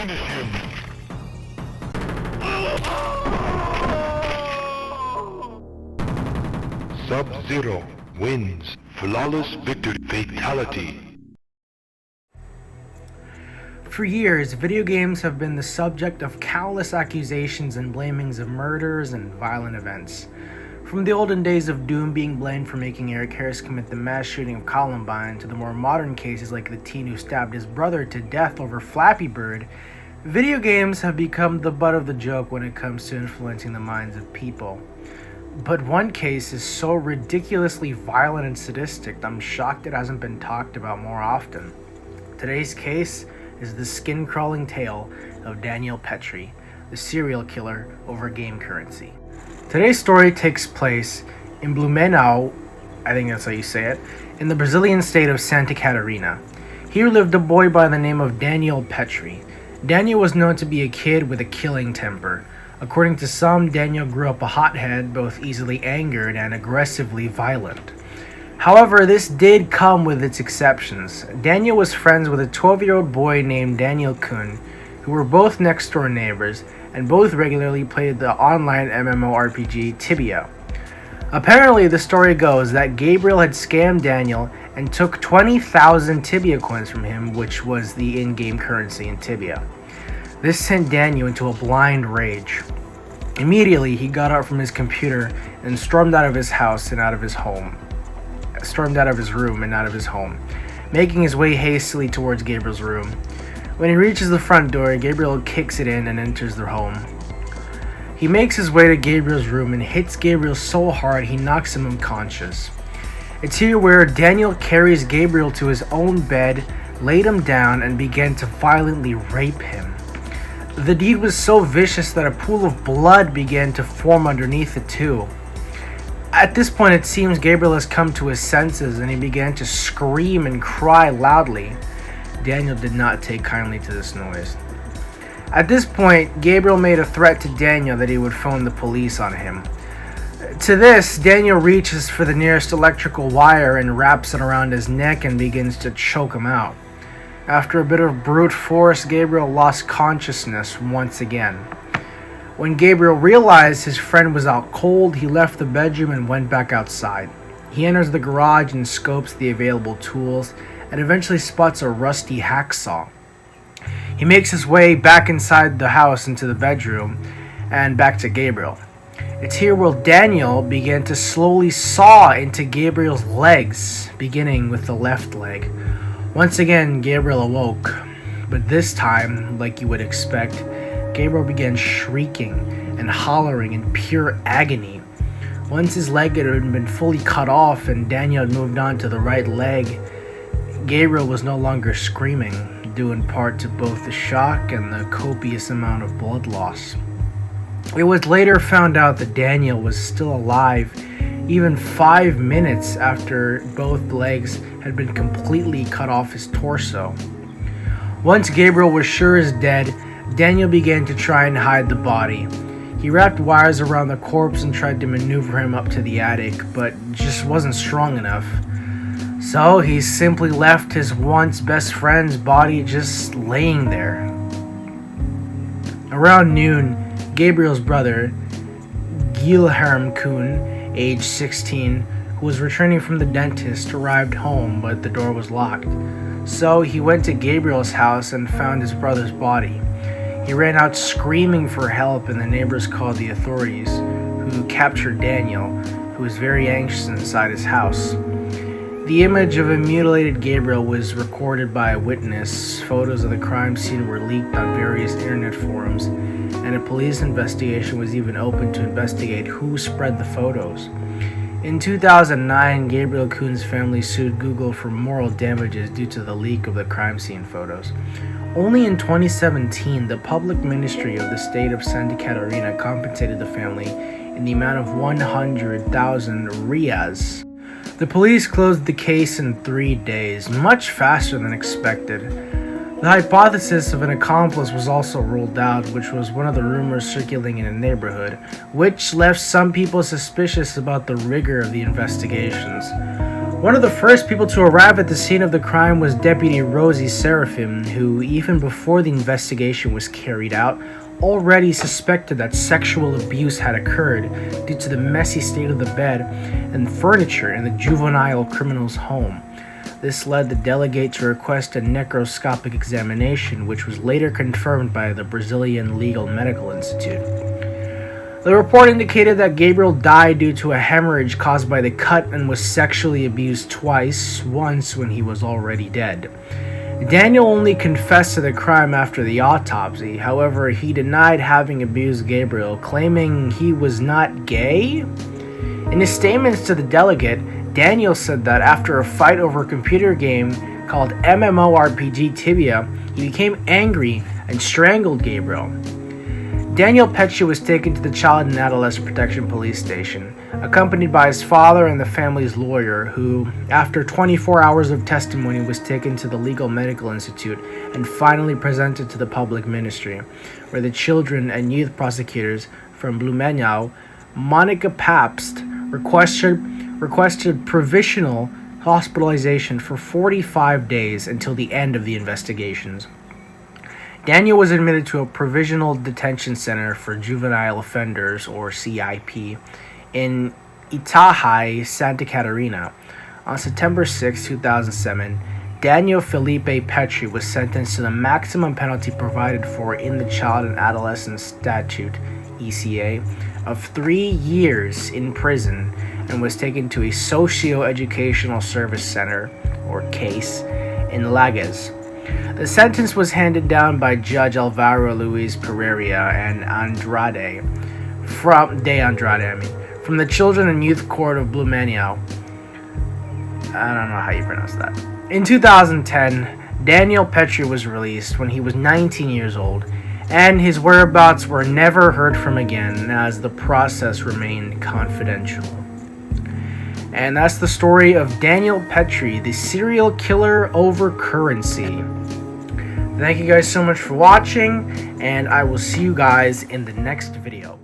Finish him! Sub-Zero wins. Flawless victory. Fatality. For years, video games have been the subject of countless accusations and blamings of murders and violent events. From the olden days of Doom being blamed for making Eric Harris commit the mass shooting of Columbine to the more modern cases like the teen who stabbed his brother to death over Flappy Bird, video games have become the butt of the joke when it comes to influencing the minds of people. But one case is so ridiculously violent and sadistic, I'm shocked it hasn't been talked about more often. Today's case is the skin-crawling tale of Daniel Petry, the serial killer over game currency. Today's story takes place in Blumenau, I think that's how you say it, in the Brazilian state of Santa Catarina. Here lived a boy by the name of Daniel Petry. Daniel was known to be a kid with a killing temper. According to some, Daniel grew up a hothead, both easily angered and aggressively violent. However, this did come with its exceptions. Daniel was friends with a 12-year-old boy named Daniel Kuhn, who were both next-door neighbors, and both regularly played the online MMORPG Tibia. Apparently, the story goes that Gabriel had scammed Daniel and took 20,000 Tibia coins from him, which was the in-game currency in Tibia. This sent Daniel into a blind rage. Immediately, he got out from his computer and stormed out of his house and out of his home. Stormed out of his room and out of his home, making his way hastily towards Gabriel's room. When he reaches the front door, Gabriel kicks it in and enters their home. He makes his way to Gabriel's room and hits Gabriel so hard he knocks him unconscious. It's here where Daniel carries Gabriel to his own bed, laid him down, and began to violently rape him. The deed was so vicious that a pool of blood began to form underneath it too. At this point, it seems Gabriel has come to his senses and he began to scream and cry loudly. Daniel did not take kindly to this noise. At this point, Gabriel made a threat to Daniel that he would phone the police on him. To this, Daniel reaches for the nearest electrical wire and wraps it around his neck and begins to choke him out. After a bit of brute force, Gabriel lost consciousness once again. When Gabriel realized his friend was out cold, he left the bedroom and went back outside. He enters the garage and scopes the available tools and eventually spots a rusty hacksaw. He makes his way back inside the house into the bedroom and back to Gabriel. It's here where Daniel began to slowly saw into Gabriel's legs, beginning with the left leg. Once again, Gabriel awoke, but this time, like you would expect, Gabriel began shrieking and hollering in pure agony. Once his leg had been fully cut off and Daniel had moved on to the right leg, Gabriel was no longer screaming, due in part to both the shock and the copious amount of blood loss. It was later found out that Daniel was still alive even 5 minutes after both legs had been completely cut off his torso. Once Gabriel was sure is dead, Daniel began to try and hide the body. He wrapped wires around the corpse and tried to maneuver him up to the attic, but just wasn't strong enough. So he simply left his once best friend's body just laying there. Around noon, Gabriel's brother, Guilherme Kuhn, age 16, who was returning from the dentist, arrived home, but the door was locked. So he went to Gabriel's house and found his brother's body. He ran out screaming for help, and the neighbors called the authorities, who captured Daniel, who was very anxious inside his house. The image of a mutilated Gabriel was recorded by a witness. Photos of the crime scene were leaked on various internet forums, and a police investigation was even opened to investigate who spread the photos. In 2009, Gabriel Kuhn's family sued Google for moral damages due to the leak of the crime scene photos. Only in 2017, the public ministry of the state of Santa Catarina compensated the family in the amount of 100,000 reais. The police closed the case in 3 days, much faster than expected. The hypothesis of an accomplice was also ruled out, which was one of the rumors circulating in the neighborhood, which left some people suspicious about the rigor of the investigations. One of the first people to arrive at the scene of the crime was Deputy Rosie Seraphim, who, even before the investigation was carried out, already suspected that sexual abuse had occurred due to the messy state of the bed and furniture in the juvenile criminal's home. This led the delegate to request a necroscopic examination, which was later confirmed by the Brazilian Legal Medical Institute. The report indicated that Gabriel died due to a hemorrhage caused by the cut and was sexually abused twice, once when he was already dead. Daniel only confessed to the crime after the autopsy. However, he denied having abused Gabriel, claiming he was not gay. In his statements to the delegate, Daniel said that after a fight over a computer game called MMORPG Tibia, he became angry and strangled Gabriel. Daniel Petry was taken to the Child and Adolescent Protection Police Station, accompanied by his father and the family's lawyer, who, after 24 hours of testimony, was taken to the Legal Medical Institute and finally presented to the public ministry, where the children and youth prosecutors from Blumenau, Monica Pabst, requested provisional hospitalization for 45 days until the end of the investigations. Daniel was admitted to a provisional detention center for juvenile offenders, or CIP, in Itajaí, Santa Catarina. On September 6, 2007, Daniel Felipe Petry was sentenced to the maximum penalty provided for in the Child and Adolescent Statute, ECA, of 3 years in prison and was taken to a socio-educational service center, or CASE, in Lages. The sentence was handed down by Judge Alvaro Luis Pereira and from the Children and Youth Court of Blumenau. I don't know how you pronounce that. In 2010, Daniel Petry was released when he was 19 years old, and his whereabouts were never heard from again as the process remained confidential. And that's the story of Daniel Petry, the serial killer over currency. Thank you guys so much for watching, and I will see you guys in the next video.